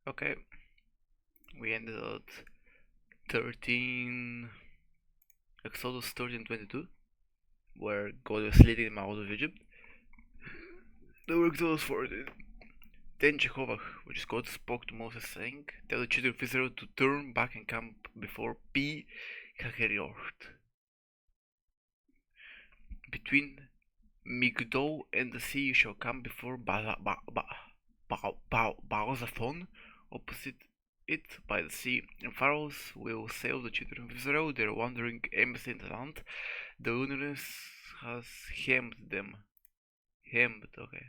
Okay, we ended at 13, Exodus 13:22, where God was leading them out of Egypt. Now Exodus 14. Then Jehovah, which is God, spoke to Moses, saying, "Tell the children of Israel to turn back and camp before Pi Hahiroth, between Migdol and the sea. You shall camp before Baal-Zephon, opposite it by the sea. And Pharaohs will save the children of Israel. They are wandering aimlessly in the land. The wilderness has hemmed them. Hemmed, okay.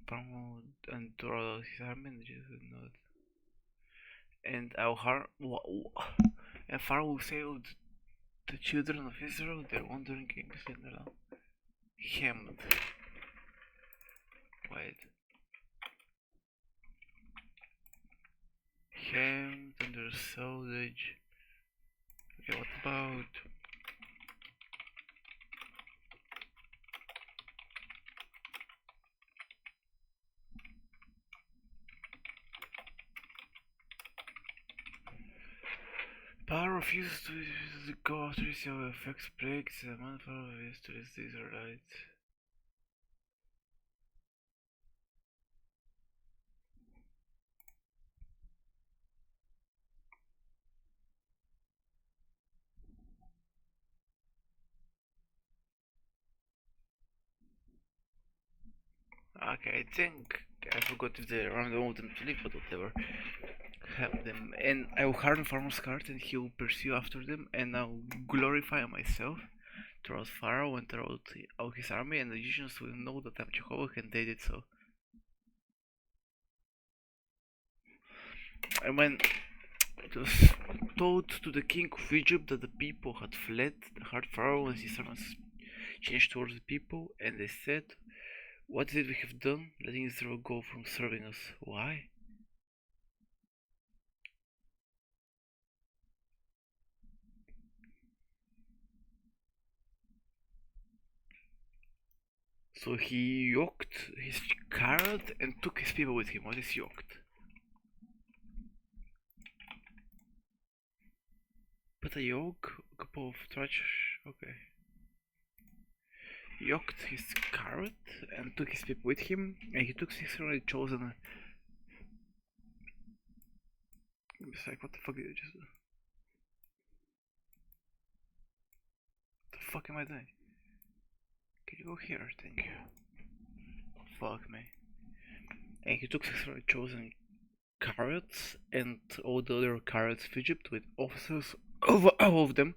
Pharaoh and Torah his army, and and Pharaoh saved the children of Israel. They're wandering aimlessly in the land. Hemmed. Wait. Hemmed under sausage. Okay, what about Power refuses to go after his effects breaks the man Pharaoh is to the Israelites. Okay, I think I forgot if they wanted them to leave, but whatever. Have them, and I will harden Pharaoh's heart, and he will pursue after them, and I will glorify myself throughout Pharaoh and throughout all his army, and the Egyptians will know that I'm Jehovah, and they did so. And when it was told to the king of Egypt that the people had fled, the heart Pharaoh and his servants changed towards the people, and they said, "What is it we have done, letting Israel go from serving us? Why?" So he yoked his chariot and took his people with him. What is yoked? But a yoke, a couple of trash. Okay. Yoked his chariot and took his people with him, and he took 600 chosen. It's like, what the fuck did I just do? What the fuck am I doing? Can you go here? Thank you. Fuck me. And he took 600 chosen chariots and all the other chariots of Egypt with officers of all of them.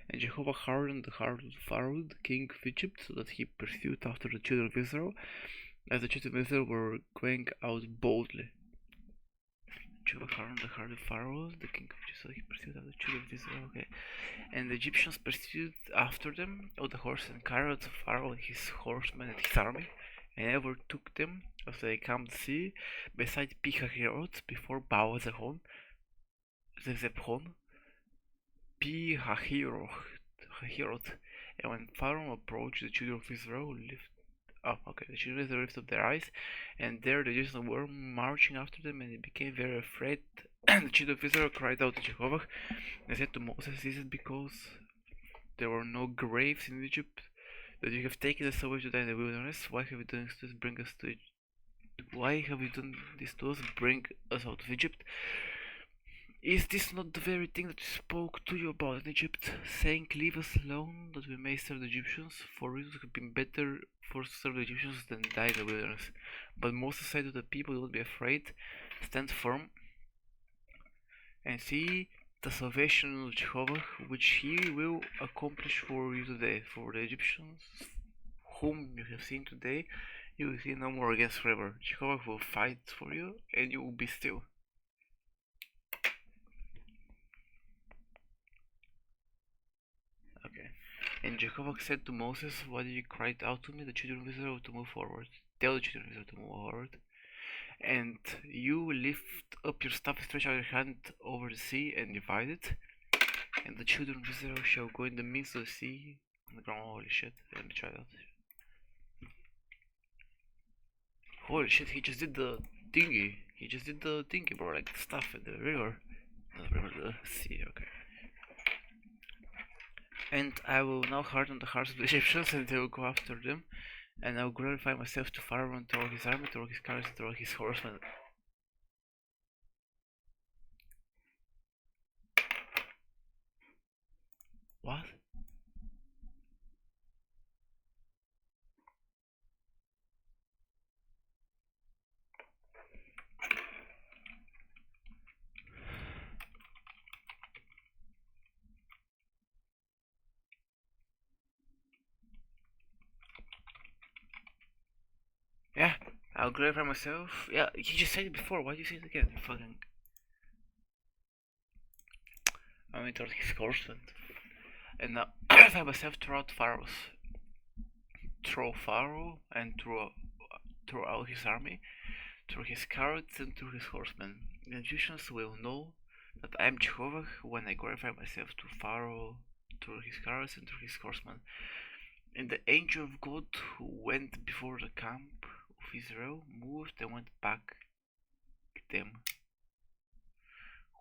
And Jehovah hardened the heart of Pharaoh, the king of Egypt, so that he pursued after the children of Israel, as the children of Israel were going out boldly. Jehovah hardened the heart of Pharaoh, the king of Egypt, so he pursued after the children of Israel. Okay. And the Egyptians pursued after them all the horses and chariots of Pharaoh and his horsemen and his army, and overtook them as they camped the sea beside Pi Hahiroth before Baal-Zephon, Pi Hahiroth. And when Pharaoh approached, the children of Israel the children of Israel lifted up their eyes, and there the Egyptians were marching after them, and they became very afraid. And the children of Israel cried out to Jehovah, and said to Moses, "Is it because there were no graves in Egypt that you have taken us away to die in the wilderness? Why have you done this to us? Why have you done this to us? Bring us out of Egypt. Is this not the very thing that we spoke to you about in Egypt, saying, Leave us alone, that we may serve the Egyptians? For it would have been better for us to serve the Egyptians than die in the wilderness." But Moses said to the people, "Do not be afraid, stand firm, and see the salvation of Jehovah, which he will accomplish for you today. For the Egyptians, whom you have seen today, you will see no more against forever. Jehovah will fight for you, and you will be still." Okay. And Jehovah said to Moses, "Why did you cry out to me, the children of Israel, to move forward? Tell the children of Israel to move forward. And you lift up your staff and stretch out your hand over the sea and divide it. And the children of Israel shall go in the midst of the sea on the ground." Holy shit, let me try that. Holy shit, he just did the thingy. He just did the thingy, bro, like stuff in the river. Not the river, the sea, okay. And I will now harden the hearts of the Egyptians and they will go after them. And I will glorify myself to Pharaoh and to all his army, to all his chariots, to all his horsemen. What? Yeah, I'll glorify myself. Yeah, you just said it before. Why do you say it again? Fucking. I mean, towards his horsemen. And now, glorify myself throughout through Pharaoh and throughout his army, through his chariots and through his horsemen. The Egyptians will know that I am Jehovah when I glorify myself to Pharaoh, through his chariots and through his horsemen. And the angel of God who went before the camp of Israel moved and went back them.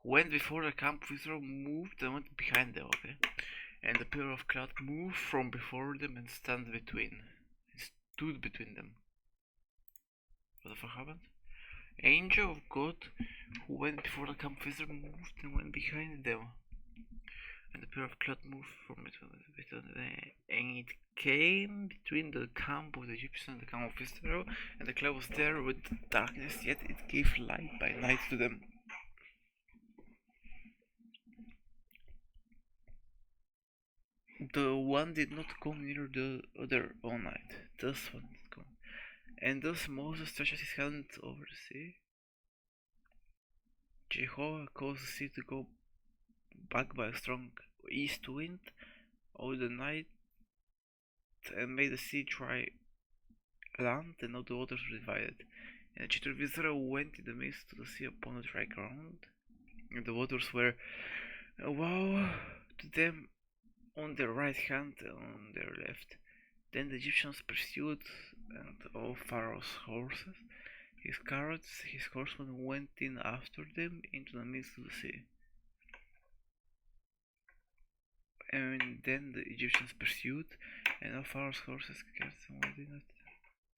Who went before the camp of Israel moved and went behind them, okay? And the pillar of cloud moved from before them and stood between them. What the fuck happened? Angel of God who went before the camp of Israel moved and went behind them. And the pillar of cloud moved from between them, and it came between the camp of the Egyptians and the camp of Israel, and the cloud was there with darkness, yet it gave light by night to them. The one did not come near the other all night. Thus one did come. And thus Moses stretched his hand over the sea. Jehovah caused the sea to go back by a strong east wind all the night and made the sea dry land, and all the waters were divided. And the children of Israel went in the midst of the sea upon the dry ground, and the waters were a wall to them on their right hand and on their left. Then the Egyptians pursued, and all Pharaoh's horses, his chariots, his horsemen went in after them into the midst of the sea. And then the Egyptians pursued, and all Pharaoh's horses kept went in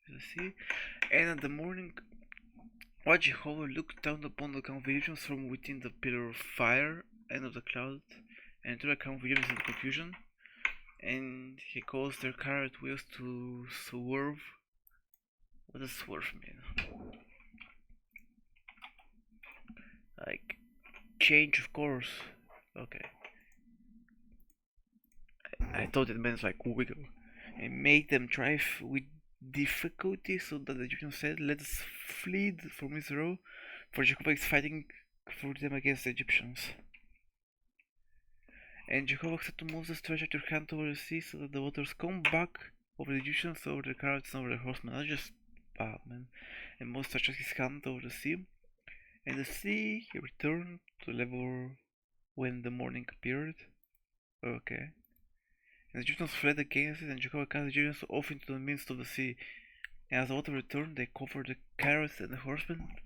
the sea. And at the morning, while Jehovah looked down upon the camp of Egyptians from within the pillar of fire and of the cloud, and threw the camp of Egyptians into confusion, and he caused their chariot wheels to swerve. What does swerve mean? Like, change of course. Okay. I thought it meant like wiggle. And made them drive with difficulty, so that the Egyptians said, "Let us flee from Israel, for Jehovah is fighting for them against the Egyptians." And Jehovah said to Moses, "Stretch out your hand over the sea, so that the waters come back over the Egyptians, over their chariots, and over their horsemen." That's just bad, man. And Moses stretched his hand over the sea, and the sea returned to the level when the morning appeared. Okay. And the Egyptians fled against it, and Jehovah cast the Egyptians off into the midst of the sea. And as the water returned, they covered the chariots and the horsemen,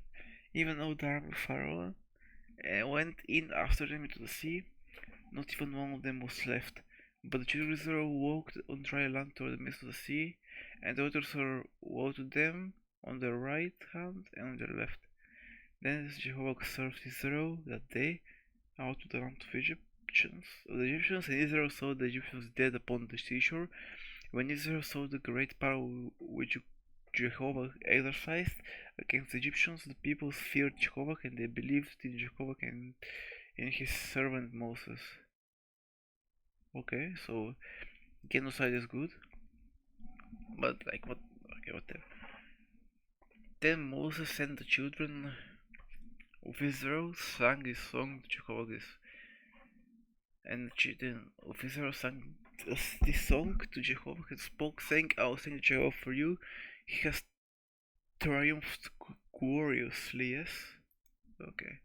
even all the army of Pharaoh, and went in after them into the sea. Not even one of them was left. But the children of Israel walked on dry land toward the midst of the sea, and the waters were woe to them on their right hand and on their left. Then Jehovah served Israel that day out of the land of the Egyptians, and Israel saw the Egyptians dead upon the seashore. When Israel saw the great power which Jehovah exercised against the Egyptians, the people feared Jehovah, and they believed in Jehovah and in his servant Moses. Okay, so genocide is good, but like what? Okay, whatever. Then Moses sent the children of Israel sang this song to Jehovah, and the children of Israel sang this song to Jehovah and spoke, saying, "I will sing to Jehovah for you. He has triumphed gloriously." Yes. Okay.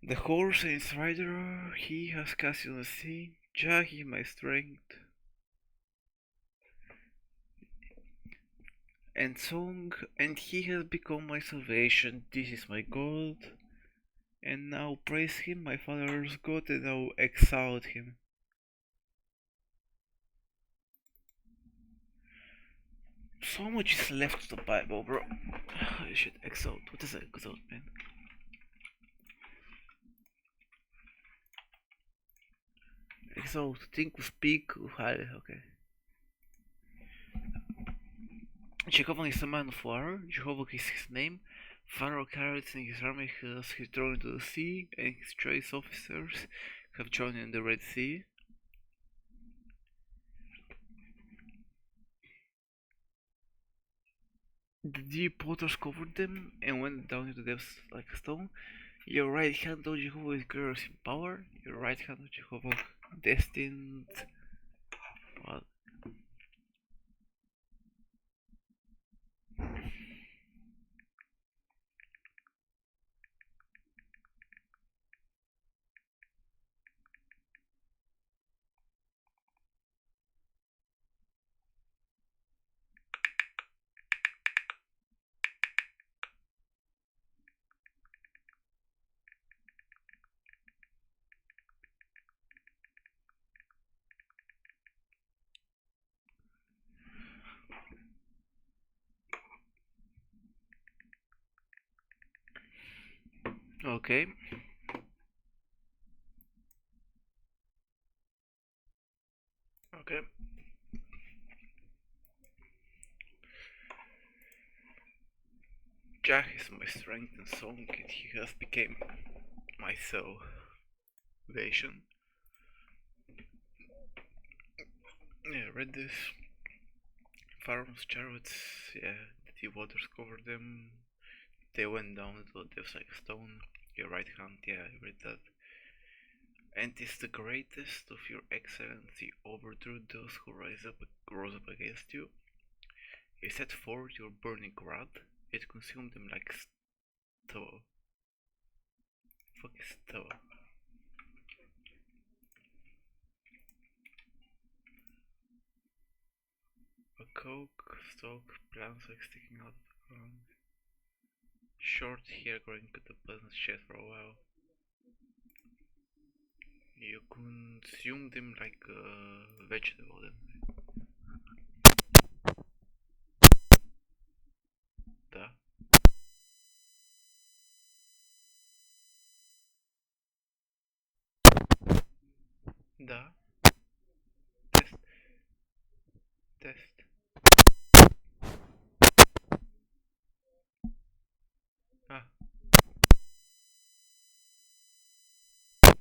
The horse and its rider he has cast on the sea. Jah, my strength. and song, and he has become my salvation. This is my God, and now praise him, my father's God, and now exalt him. So much is left of the Bible, bro. I should exalt. What is exalt, man? Exalt. Think, speak, okay. Jehovah is a man of war. Jehovah is his name. Pharaoh carries in his army has he thrown into the sea, and his choice officers have joined in the Red Sea. The deep waters covered them and went down into the depths like a stone. Your right hand, O Jehovah, is glorious in power. Your right hand, O Jehovah, destined. Well, okay. Okay. Jah is my strength and song, and he has become my salvation. Yeah, read this. Pharaoh's chariots, yeah, the deep waters covered them. They went down into the depths like a stone. Your right hand, yeah, I read that. And is the greatest of your excellency overthrew those who rose up against you. You set forth your burning wrath, it consumed them like stubble. Fuck is stubble? A coke stalk, plants like sticking out of the ground. Short hair growing at the pleasant shed for a while. You consume them like a vegetable then. Da. Da. Test. Test. Ah.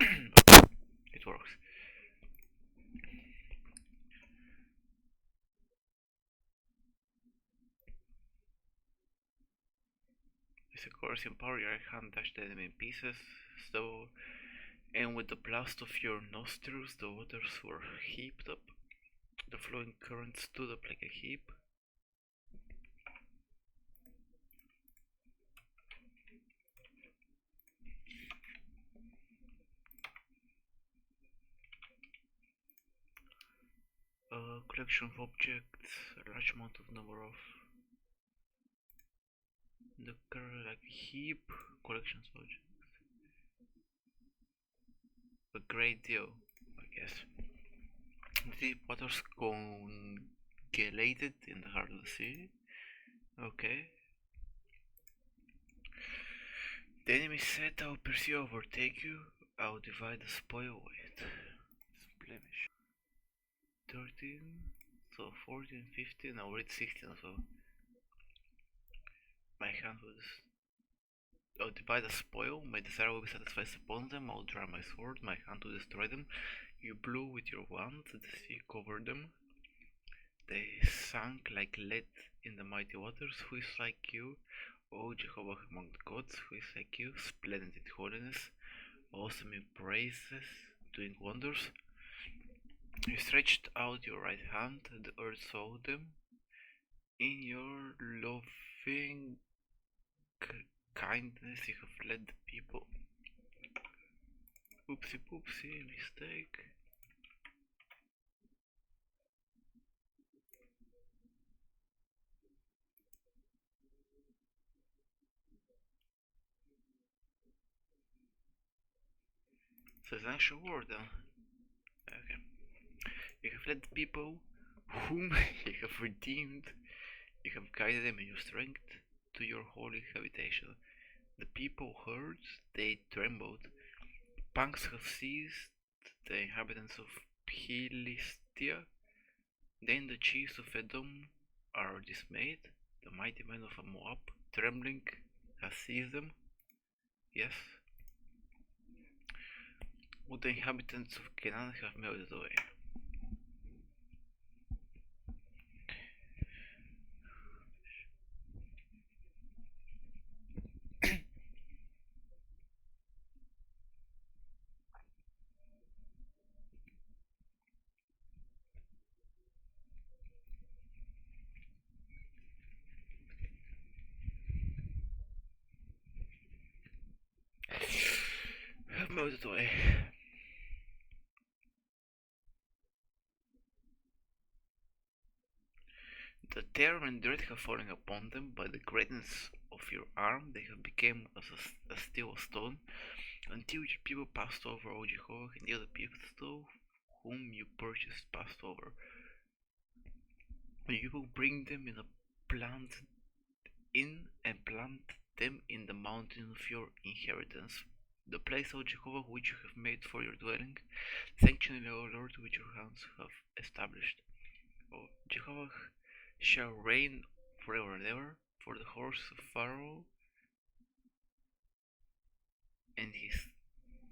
Okay. It works. With a coercive power, your right hand dashed the enemy in pieces, so, and with the blast of your nostrils, the waters were heaped up. The flowing current stood up like a heap. A collection of objects, a large amount of number of the current like a heap, collections of objects. A great deal, I guess. The waters congelated in the heart of the sea. Okay. The enemy said, I will pursue, overtake you, I will divide the spoil. Wait. Blemish. 13, so 14, 15, I'll read 16 as well. My hand was. I'll divide the spoil, my desire will be satisfied upon them, I'll draw my sword, my hand will destroy them. You blew with your wand, the sea covered them. They sank like lead in the mighty waters. Who is like you, O Jehovah among the gods? Who is like you, splendid in holiness, awesome in praises, doing wonders? You stretched out your right hand, the earth saw them. In your loving kindness you have led the people. Oopsie poopsie, mistake. So it's an actual word then. Okay. You have led the people whom you have redeemed, you have guided them in your strength to your holy habitation. The people heard, they trembled. Pangs have seized the inhabitants of Philistia. Then the chiefs of Edom are dismayed. The mighty men of Moab, trembling, have seized them. Yes. All the inhabitants of Canaan have melted away. Have melted away. The terror and dread have fallen upon them. By the greatness of your arm they have become as still a stone, until your people passed over, O Jehovah, and the other people whom you purchased passed over. You will bring them in and plant them in the mountain of your inheritance, the place, O Jehovah, which you have made for your dwelling, sanctuary, O Lord, which your hands have established. O Jehovah shall reign forever and ever, for the horse of Pharaoh and his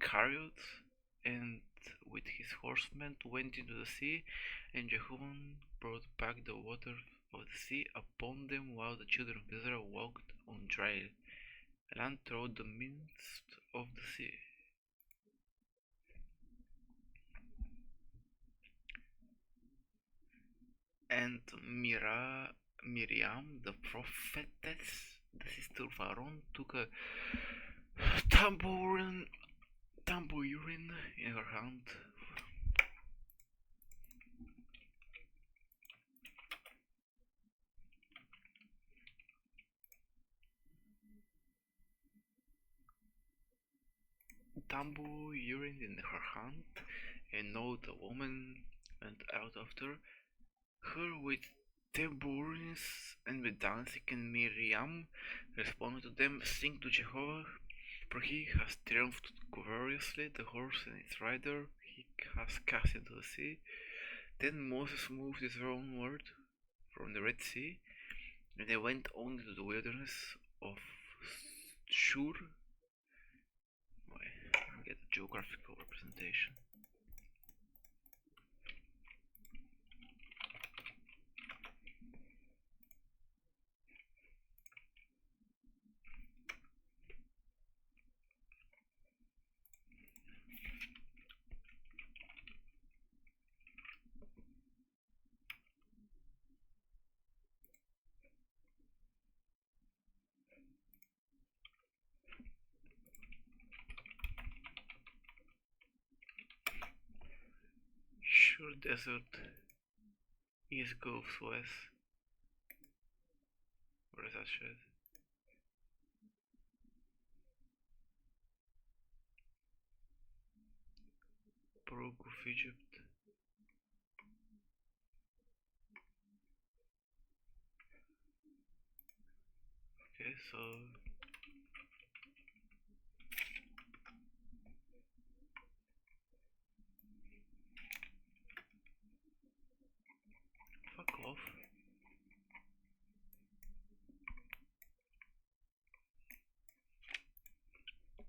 chariots and with his horsemen went into the sea, and Jehovah brought back the water of the sea upon them while the children of Israel walked on dry land through the midst of the sea. And Miriam, the prophetess, the sister of Aaron, took a tambourine in her hand. Tambourine in her hand, and now the woman went out after her with tambourines and with dancing, and Miriam responded to them, "Sing to Jehovah, for he has triumphed gloriously, the horse and its rider he has cast into the sea." Then Moses moved Israel onward from the Red Sea, and they went on into the wilderness of Shur. Get a geographical representation. Shur Desert, East Gulf, West. Where is that shit? Baruch of Egypt. Okay, so fuck off.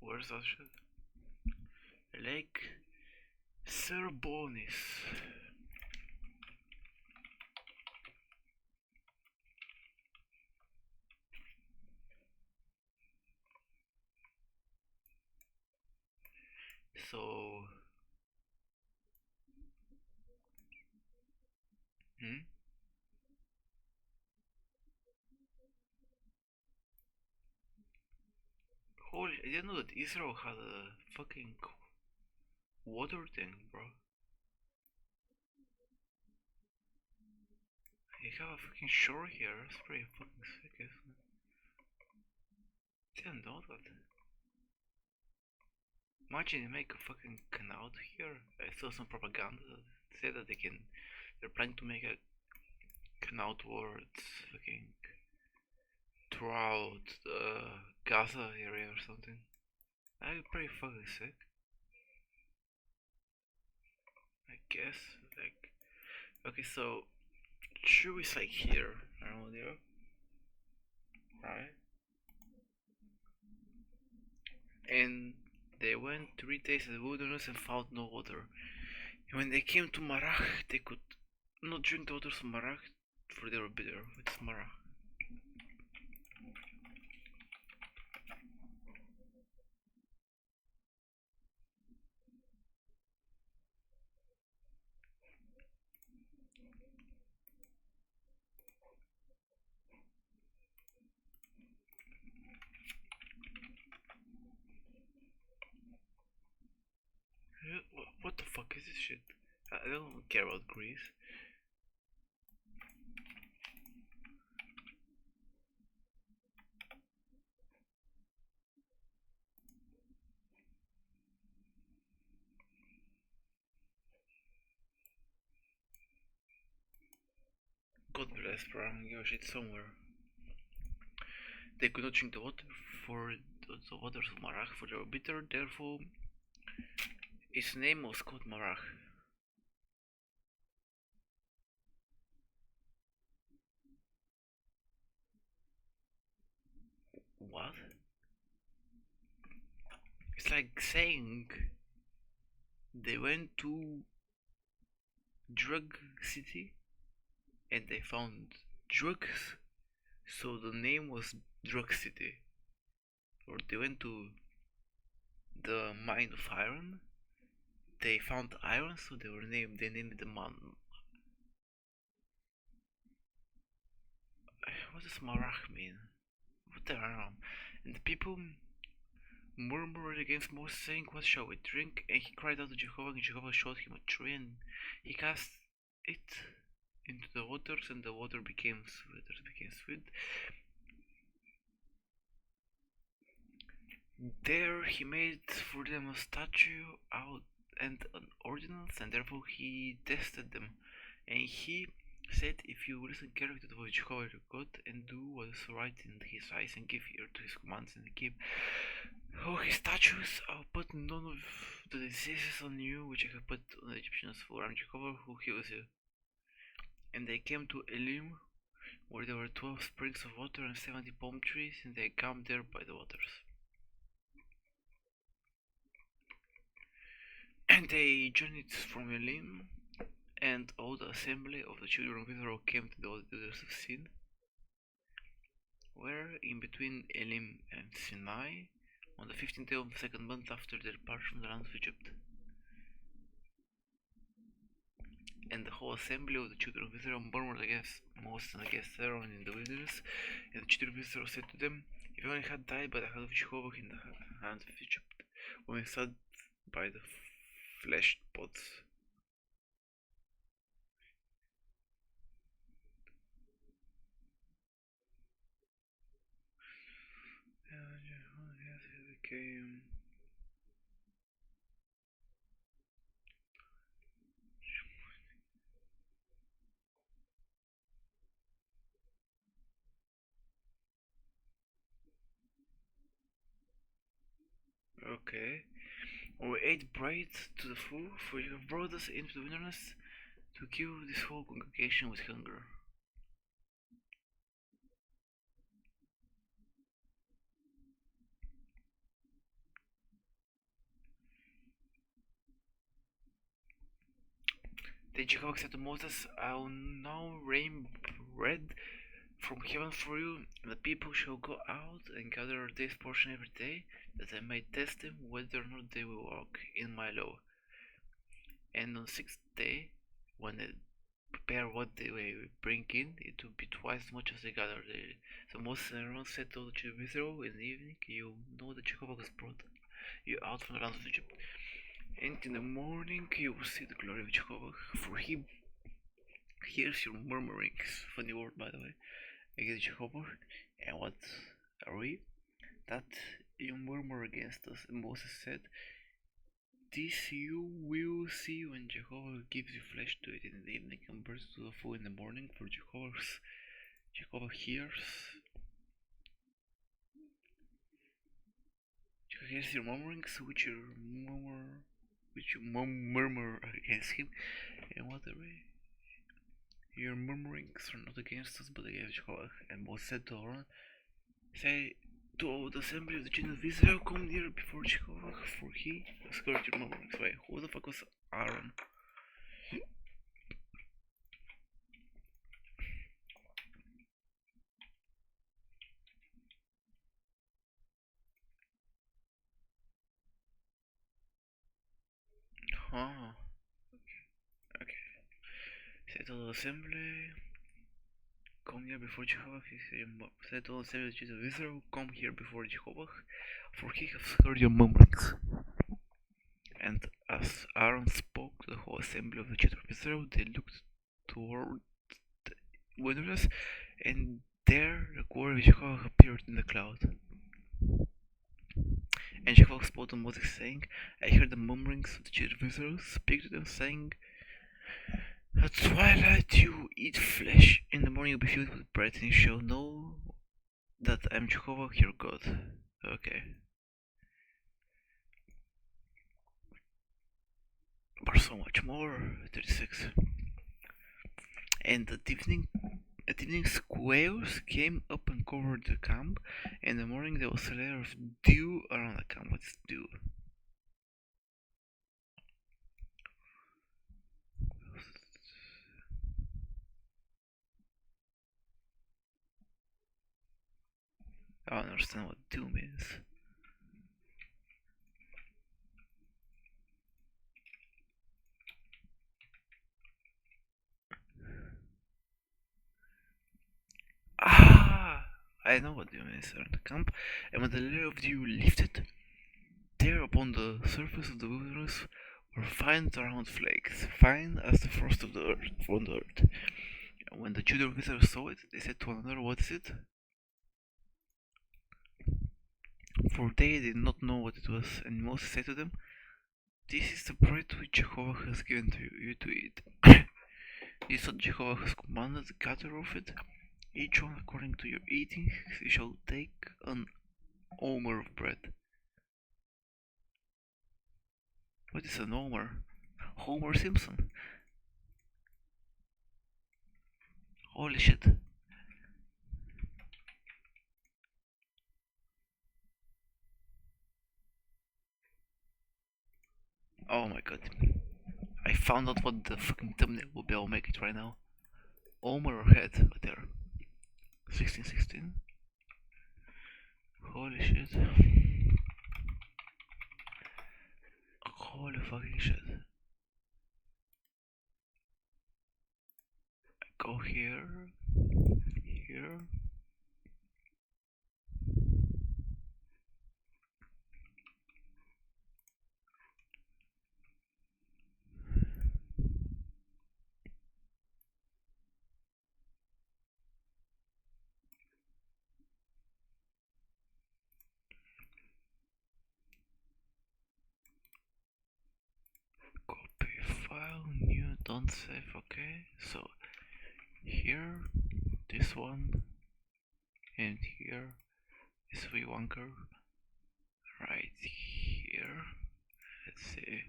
Where's that shit? Lake Serbonis. So holy, I didn't know that Israel had a fucking water thing, bro. They have a fucking shore here. That's pretty fucking sick, isn't it? Didn't know that. Imagine they make a fucking canal here. I saw some propaganda that said that they're planning to make a canal towards fucking throughout the Gaza area or something. That'd be pretty fucking sick. I guess. Like, okay, so True is like here, around there, right? And they went 3 days in the wilderness and found no water. And when they came to Marach, they could not drink the waters of Marach, for they were bitter. It's Marach. What the fuck is this shit? I don't care about Greece. God bless, bro. I'm give a shit somewhere. They could not drink the water for the waters of Marach, for they were bitter, therefore its name was called Marach. What? It's like saying they went to drug city and they found drugs, so the name was Drug City. Or they went to the mine of iron, they found iron, so they named the man. What does Marach mean? What the hell? And the people murmured against Moses, saying, "What shall we drink?" And he cried out to Jehovah, and Jehovah showed him a tree, and he cast it into the waters, and the water became sweet. There he made for them a statue out and an ordinance, and therefore he tested them. And he said, "If you listen carefully to the voice of Jehovah your God, and do what is right in his eyes, and give ear to his commands, and keep all his statutes, I'll put none of the diseases on you which I have put on the Egyptians, for I am Jehovah who heals you." And they came to Elim, where there were 12 springs of water and 70 palm trees, and they camped there by the waters. And they journeyed from Elim, and all the assembly of the children of Israel came to the wilderness of Sin, where in between Elim and Sinai, on the 15th day of the second month after their departure from the land of Egypt. And the whole assembly of the children of Israel murmured against Moses and against Aaron in the wilderness. And the children of Israel said to them, "If only had died by the hand of Jehovah in the hand of Egypt, when we sat by the fleshed pots." Became okay. We ate bread to the full, for you have brought us into the wilderness to kill this whole congregation with hunger. Then Jehovah said to Moses, "I will now rain bread from heaven for you, and the people shall go out and gather this portion every day, that I may test them whether or not they will walk in my law. And on the sixth day, when they prepare what they will bring in, it will be twice as much as they gather there." So Moses and Aaron said to the children of Israel in the evening, "You know that Jehovah has brought you out from the land of Egypt. And in the morning you will see the glory of Jehovah, for he hears your murmurings." Funny word, by the way, against Jehovah. And what are we? That you murmur against us. And Moses said, This you will see when Jehovah gives you flesh to eat in the evening and burns to the full in the morning, for Jehovah hears your murmurings, which you murmur against him, and whatever your murmurings are not against us but against Jehovah. And Moses said to Aaron, say to all the assembly of the children of Israel, come near before Jehovah, for he has heard your murmurings. Wait, who the fuck was Aaron? Huh. Okay. Say to the assembly, come here before Jehovah. He said to all the assembly of the children of Israel, come here before Jehovah, for he has heard your murmurings. And as Aaron spoke to the whole assembly of the children of Israel, they looked toward the wilderness, and there the glory of Jehovah appeared in the cloud. And Jehovah spoke to Moses, saying, I heard the murmurings of the children of Israel. Speak to them, saying, at twilight you eat flesh, in the morning you be filled with bread, and you shall know that I am Jehovah your God. Okay. But so much more. 36. And at evening squares came up and covered the camp. In the morning there was a layer of dew around the camp. What's dew? I don't understand what dew means. Ah! I know what dew means around the camp. And when the layer of dew lifted, there upon the surface of the wilderness were fine round flakes, fine as the frost of the earth, from the earth. And when the children of Israel saw it, they said to one another, what is it? For they did not know what it was. And Moses said to them, this is the bread which Jehovah has given to you to eat. This is what Jehovah has commanded, gather of it, each one according to your eating. You shall take an omer of bread. What is an omer? Homer Simpson. Holy shit. Oh my god. I found out what the fucking thumbnail will be. I'll make it right now. Omer or head? Right there. 1616. Holy shit. Holy fucking shit. I go here. Here. Copy file, new, don't save, okay. So here, this one, and here is V1 curve. Right here. Let's see.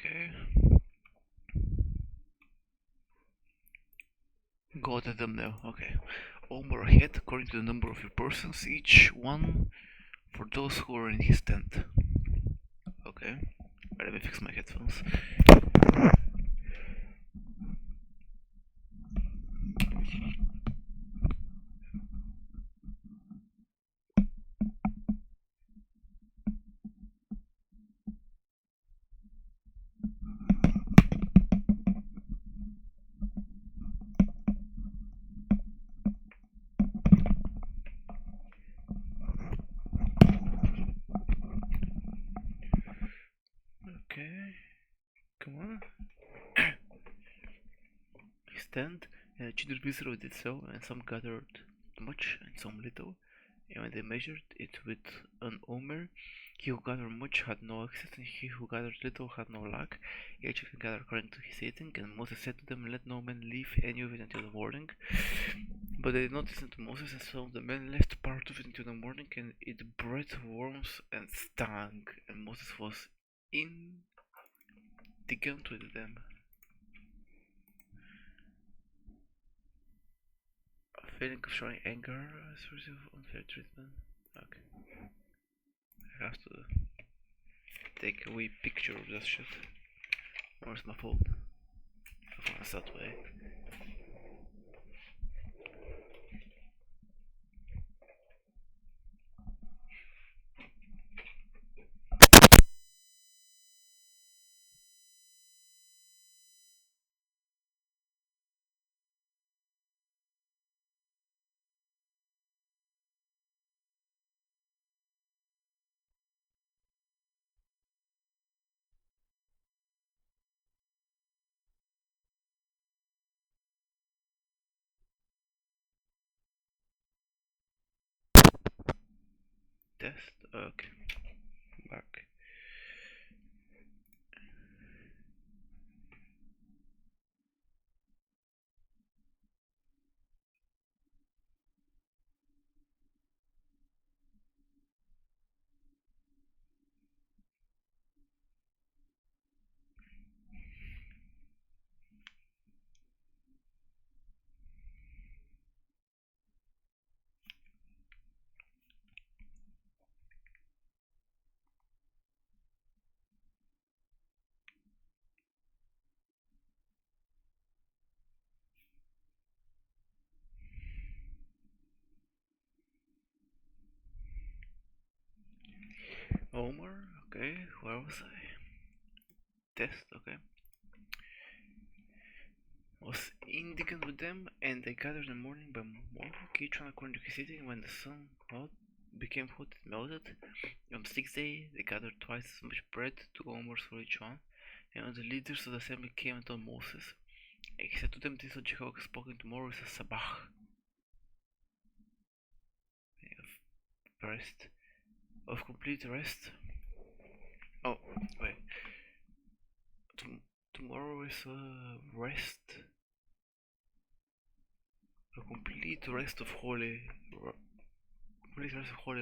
Okay. Got a thumbnail, okay. Omer ahead according to the number of your persons, each one for those who are in his tent. Okay. Let me fix my headphones. stand, and the children visited did so, and some gathered much and some little. And when they measured it with an omer, he who gathered much had no excess, and he who gathered little had no lack. Each of them gathered according to his eating. And Moses said to them, let no man leave any of it until the morning. But they did not listen to Moses, and some of the men left part of it until the morning, and it bred worms and stank. And Moses was indignant with them. A feeling of showing anger as a result of unfair treatment. Okay. I have to take a wee picture of this shit. Where's my phone? My phone is that way. Test? Okay. Back. Homer, okay, where was I? Test, okay. Was indignant with them, and they gathered in the morning by morning, each one according to his eating. When the sun became hot, it melted. On the sixth day, they gathered twice as much bread, 2 omers for each one. And when the leaders of the assembly came and told Moses, he said to them, this is what Jehovah has spoken tomorrow is a Sabbath. Rest. Of complete rest. Oh, wait. Tomorrow is a rest. A complete rest of holy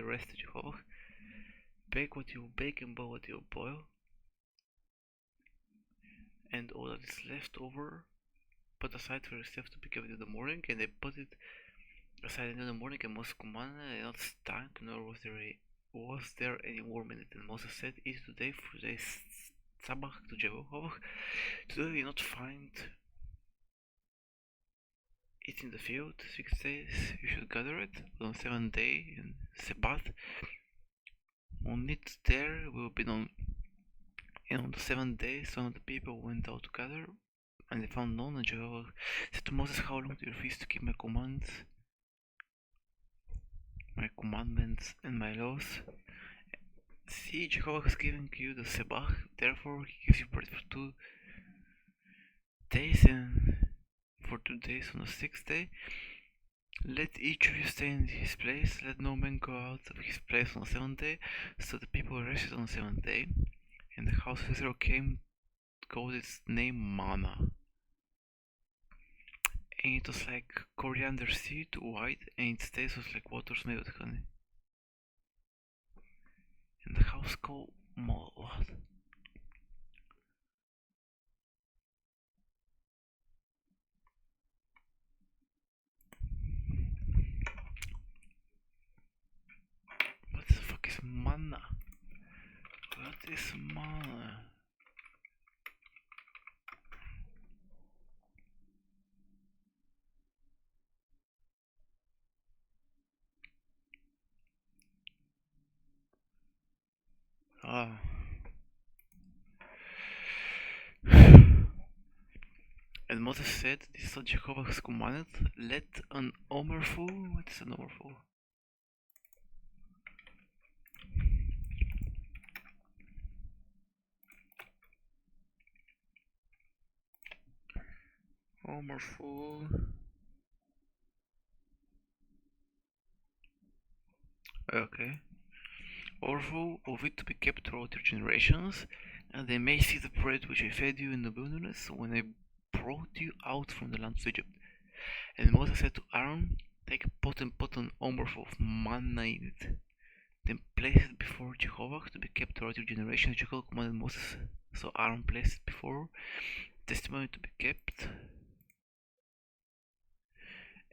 rest to Jehovah. Bake what you bake and boil what you boil. And all that is left over, put aside for yourself to be given in the morning. And they put it aside in the morning, and Moses commanded, and not stank, nor was there any worm in it. And Moses said, eat today, for today is Sabbath to Jehovah. Today you not find it in the field. 6 days you should gather it. But on 7th day in Sabbath, on it there will be none. And on the 7th day some of the people went out to gather, and they found none. And Jehovah said to Moses, how long do you refuse to keep my commandments and my laws? See, Jehovah has given you the Sabbath, therefore he gives you bread for 2 days, and for 2 days on the 6th day. Let each of you stay in his place, let no man go out of his place on the 7th day. So the people rested on the 7th day, and the house of Israel called its name manna. And it was like coriander seed, white, and its taste was like waters made with honey. And the house called what? What the fuck is manna? What is manna? Ah. And Moses said, this is what Jehovah has commanded, let an omerful, what is an omerful? Armor full. Okay. Orville of it to be kept throughout your generations, and they may see the bread which I fed you in the wilderness when I brought you out from the land of Egypt. And Moses said to Aaron, take a pot and put an omer full of manna in it. Then place it before Jehovah to be kept throughout your generations. Jehovah commanded Moses. So Aaron placed it before testimony to be kept.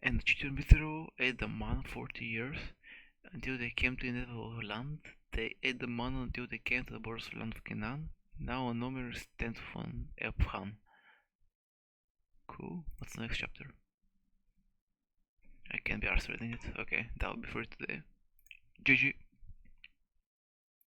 And the children of Israel ate the manna 40 years until they came to the inevitable land. They ate the manna until they came to the borders of the land of Canaan. Now a number is 10th of an Elphan. Cool. What's the next chapter? I can't be arsed reading it. Okay, that will be for today. GG.